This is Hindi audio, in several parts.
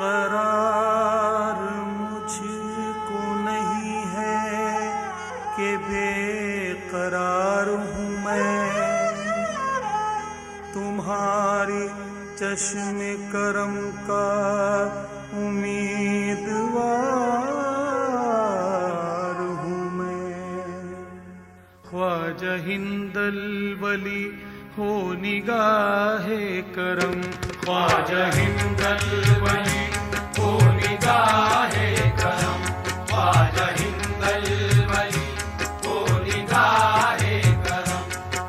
करार मुझको नहीं है कि बेकरार हूँ मैं, तुम्हारी चश्मे करम का उम्मीदवार हूँ मैं। ख्वाजा हिंदल वली हो निगाहे करम, ख्वाजा हिंदल वली हो निगाहे करम, ख्वाजा हिंदल वली हो निगाहे करम,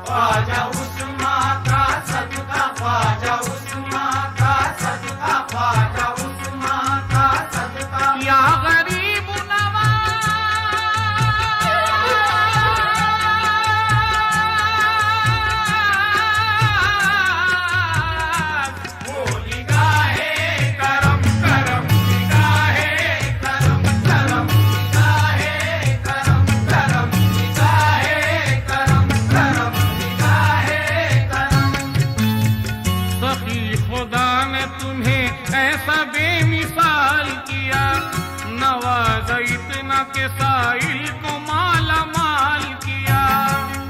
ख्वाजा उस्मा का सदका, ख्वाजा उस्मा का सदका, ख्वाजा उस्मा का सदका, या गरीब के साइल को माला माल किया,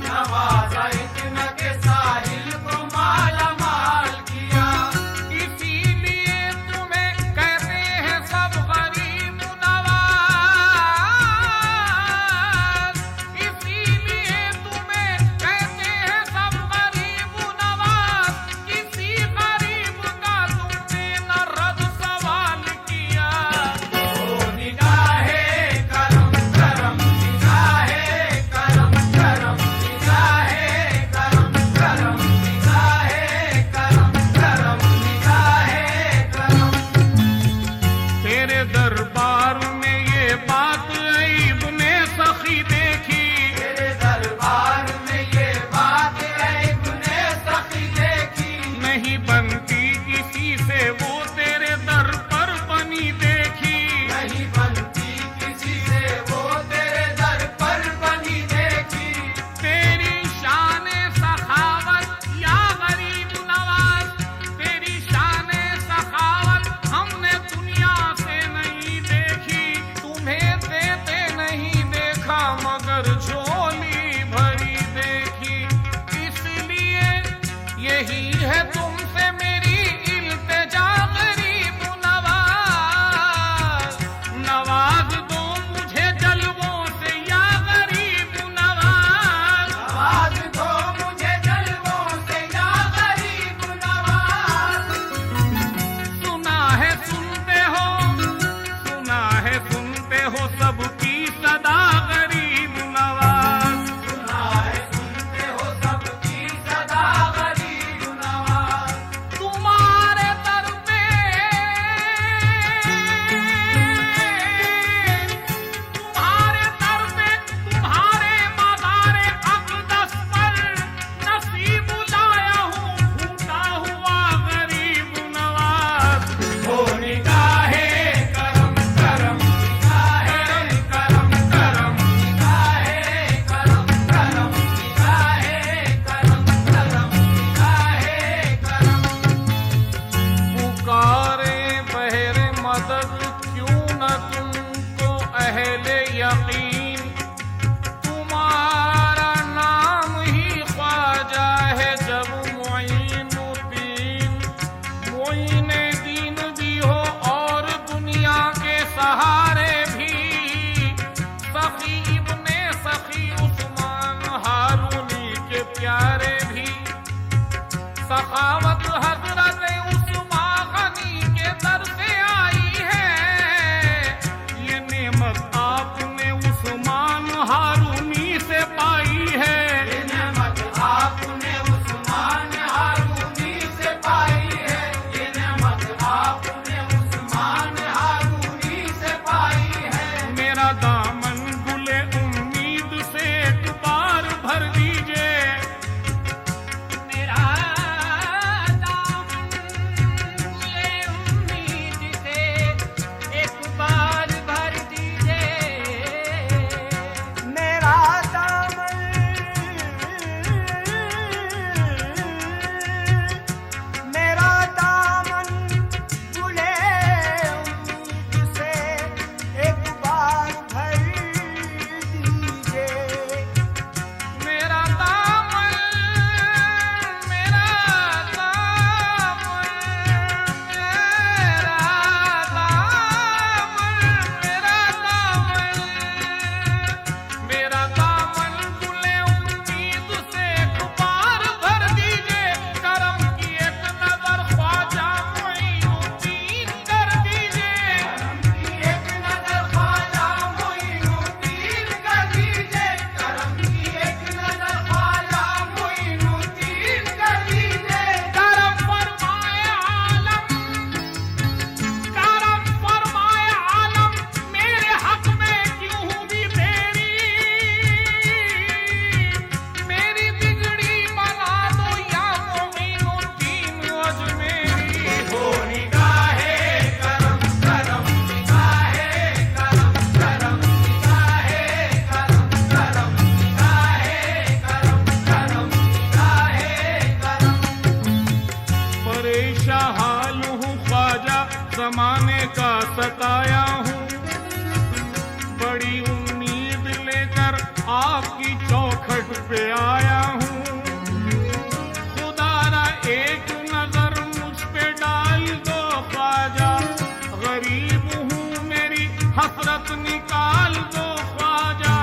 नवाजा इतना के साहिल को माला माल किया, इसीलिए तुम्हें कहते हैं सब गरीब नवाज, इसीलिए तुम्हें कहते हैं सब गरीब नवाज, किसी गरीब का तुमने न रद सवाल किया। दरबार में ये बात ऐब ने सखी देखी, तेरे दरबार में ये बात ऐब ने सखी देखी, नहीं बनती किसी से वो तेरे दर पर बनी देखी, नहीं बनती किसी से वो तेरे दर पर बनी देखी, तेरी शान सखावत या गरीब नवाज, तेरी शान सखावत हमने दुनिया से नहीं देखी, तुम्हें देते नहीं देखा मगर झोली भरी देखी, इसलिए यही है तुमसे मेरी इल्तिजा गरीब नवाज, नवाज दो मुझे जलवों से या गरीब नवाज, नवाज दो मुझे जलवों से या गरीब नवाज। सुना है सुनते हो, सुना है सुनते हो सबकी सदा गरीब नवाज, सुना है सुनते हो सबकी सदा गरीब नवाज, जमाने का सताया हूँ, बड़ी उम्मीद लेकर आपकी चौखट पे आया हूँ। खुदारा एक नजर मुझ पे डाल दो ख्वाजा, गरीब हूँ मेरी हसरत निकाल दो ख्वाजा।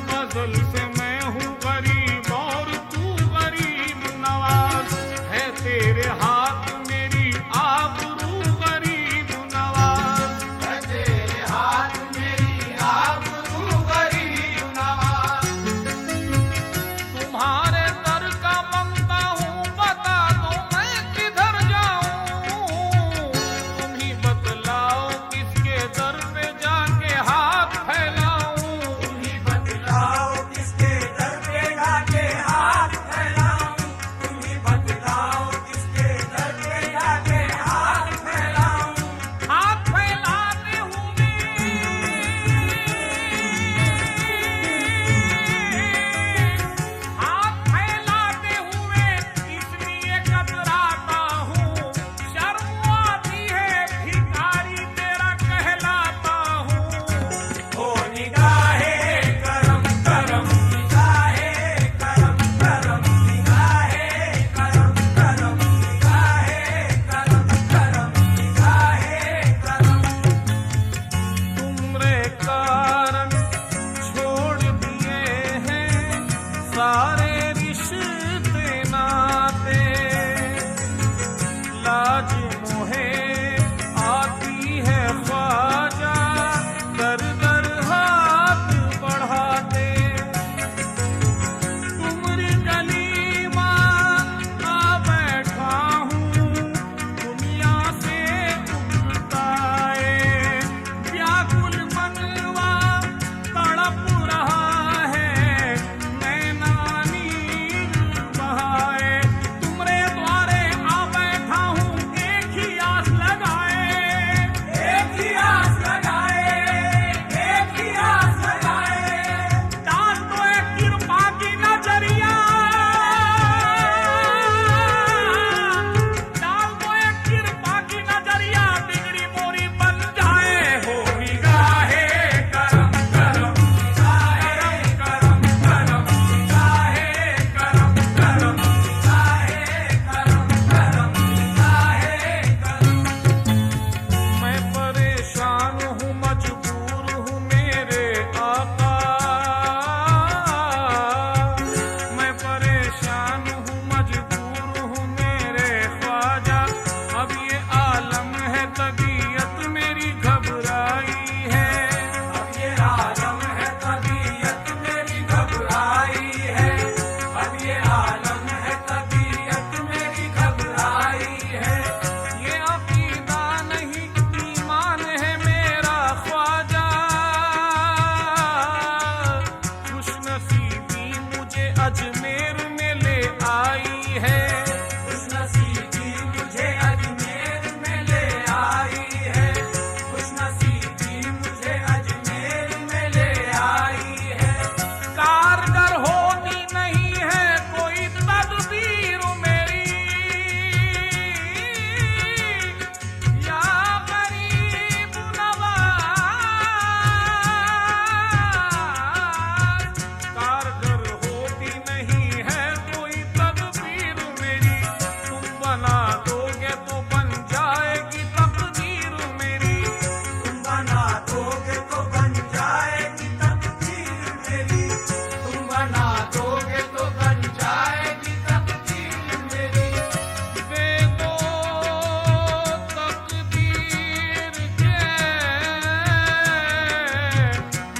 फजल से मैं हूँ गरीब और तू गरीब नवाज, है तेरे हाथ मेरी आबरू गरीब नवाज, है तेरे हाथ मेरी आबरू गरीब नवाज। तुम्हारे दर का मंगता हूँ, बता दो मैं किधर जाऊँ। तुम ही बतलाओ किसके दर पे जाके हाथ फैलाऊं। तुम ही बतलाओ किसके दर पे जाके हाथ फैलाऊं। तुम ही बतलाओ किसके दर पे जाके हाथ फैलाऊं। हाथ फैलाते हुए हाथ फैलाते हुए इसलिए कतराता हूँ, शर्म आती है भिखारी तेरा कहलाता हूँ। ओ निगाहे करम करम, निगाहे करम करम, निगाहे करम करम, निगाहे करम करम, निगाहे करम। तुमरे कारण छोड़ दिए हैं सारे रिश्ते नाते, लाज मोहे आती है ख्वाजा दर दर हाथ बढ़ाते। तुमरी गली में आ बैठा हूँ, दुनिया से उगताए व्याकुल मनवा तड़प रहा है, नैना नीर बहाए। तुमरे द्वारे आ बैठा हूँ, एक ही आस लगाए, एक ही आस लगाए, एक ही आस लगाए। डाल दो एक कृपा की नजरिया, डाल दो एक कृपा की नजरिया, बिगड़ी मोरी बन जाए। हो निगाहे करम करम, निगाहे करम करम, निगाहे करम करम, निगाहे करम करम, निगाहे करम। मैं परेशान हूँ, मजबूर हूँ मेरे आका, मैं परेशान हूँ, मजबूर हूँ मेरे ख्वाजा। अब ये आलम है तबीयत मेरी घबराई है, अब ये आलम है तबीयत मेरी घबराई है, अब ये आलम है तबीयत मेरी घबराई है। ये अकीदा नहीं ईमान है मेरा ख्वाजा, खुशनसीबी मुझे अजमेर में ले आई है, खुशनसीबी मुझे अजमेर में ले आई है, खुशनसीबी मुझे अजमेर में ले आई है। कारगर होती नहीं है कोई तदबीर मेरी, या गरीब नवाज। कारगर होती नहीं है कोई तदबीर मेरी, तुम बना दोगे तो बन जाएगी तकदीर मेरी, तुम बना दोगे तो बन जाएगी तकदीर मेरी, तुम बना दोगे तो बन जाएगी तकदीर मेरी। दे दो तकदीर के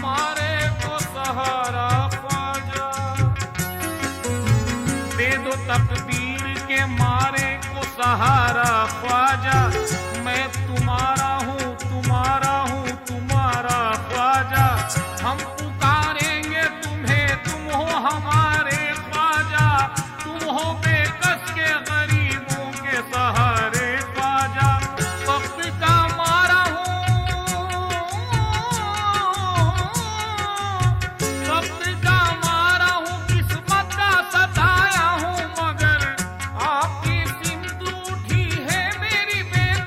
मारे को सहारा ख्वाजा, दे दो तकदीर के मारे को सहारा ख्वाजा। मैं तुम्हारा हूँ, तुम्हारा हूँ, तुम्हारा ख्वाजा। हम पुकारेंगे तुम्हें, तुम हो हमारे ख्वाजा, तुम हो बेकस के गरीबों के सहारे ख्वाजा। वक्त का मारा हूँ, वक्त का मारा हूँ, किस्मत का सताया हूँ, मगर आपकी सिमत उठी है मेरी बेटी।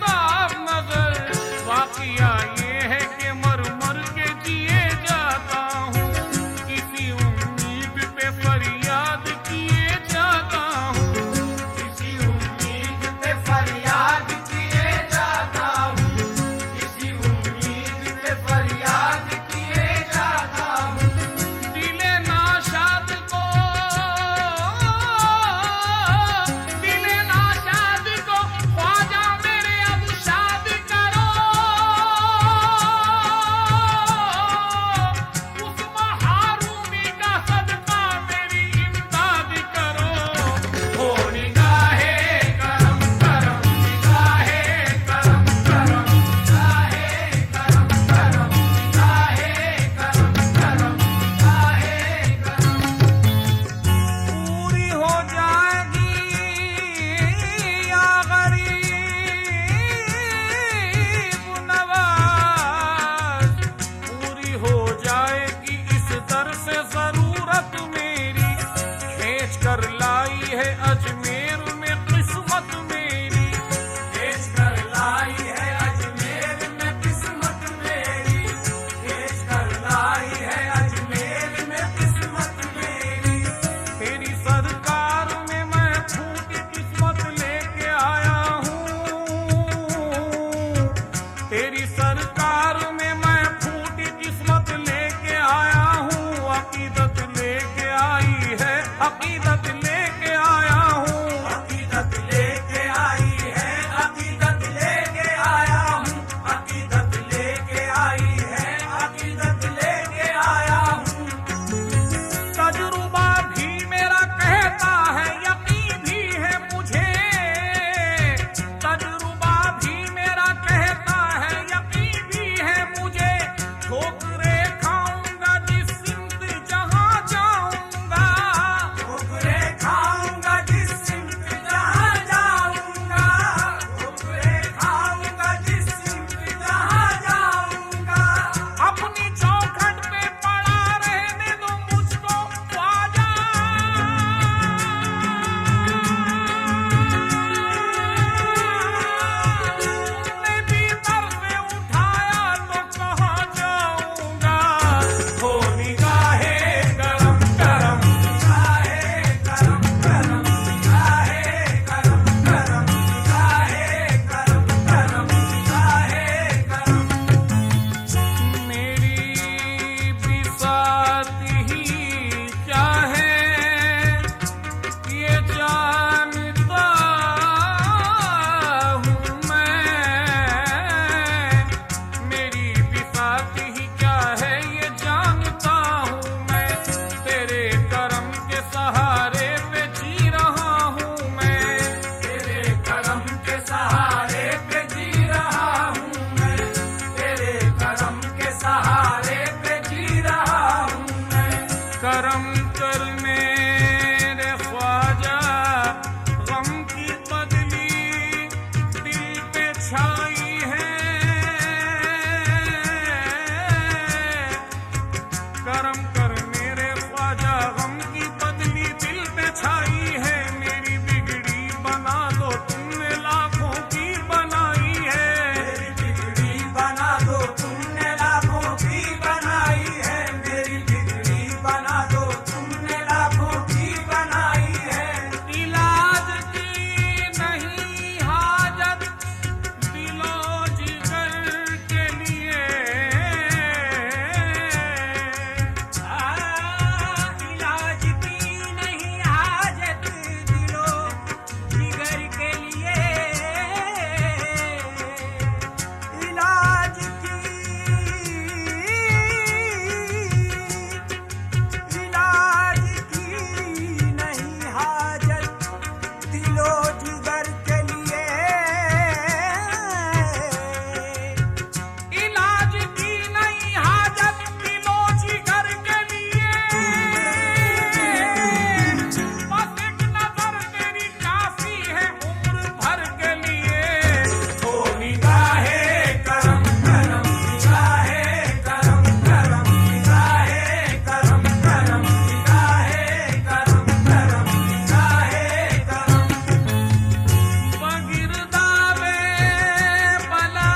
छाई है, करम कर मेरे ख्वाजा, गम की बदली दिल पे छाई है। मेरी बिगड़ी बना दो, तुमने लाखों की बनाई है। मेरी बिगड़ी बना दो, तुमने लाखों की बनाई है। मेरी बिगड़ी बना दो, तुमने लाखों की बनाई है। इलाज की नहीं हाजत दिलो जिगर के लिए, इलाज की नहीं हाजत दिलो जिगर के लिए। इलाज की नहीं हाजत दिलो जिगर के लिए। इलाज की नहीं हाजत दिलो जिगर के लिए। बस एक नजर तेरी काफी है उम्र भर के लिए। ओ निगाहे करम करम, निगाहे करम करम, निगाहे करम करम, निगाहे करम करम, निगाहे करम। बगिरदावे बला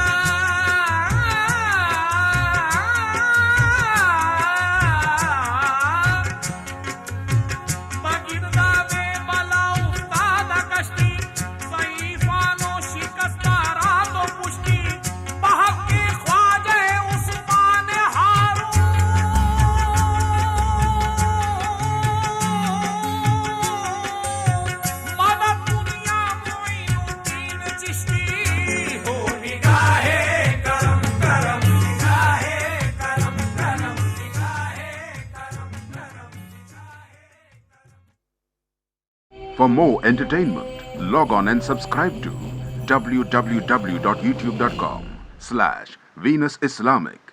बगिरदावे बला उस्ताद कश्ती, ज़ईफ़ानो शिकस्तारा तो पुश्ती। बहके ख्वाजे उस्मान हारून, मदद दुनिया मोइनुद्दीन चिश्ती। ओ निगाहे करम करम, निगाहे करम करम, निगाहे करम करम, निगाहे। For more entertainment, log on and subscribe to www.youtube.com/Venus Islamic.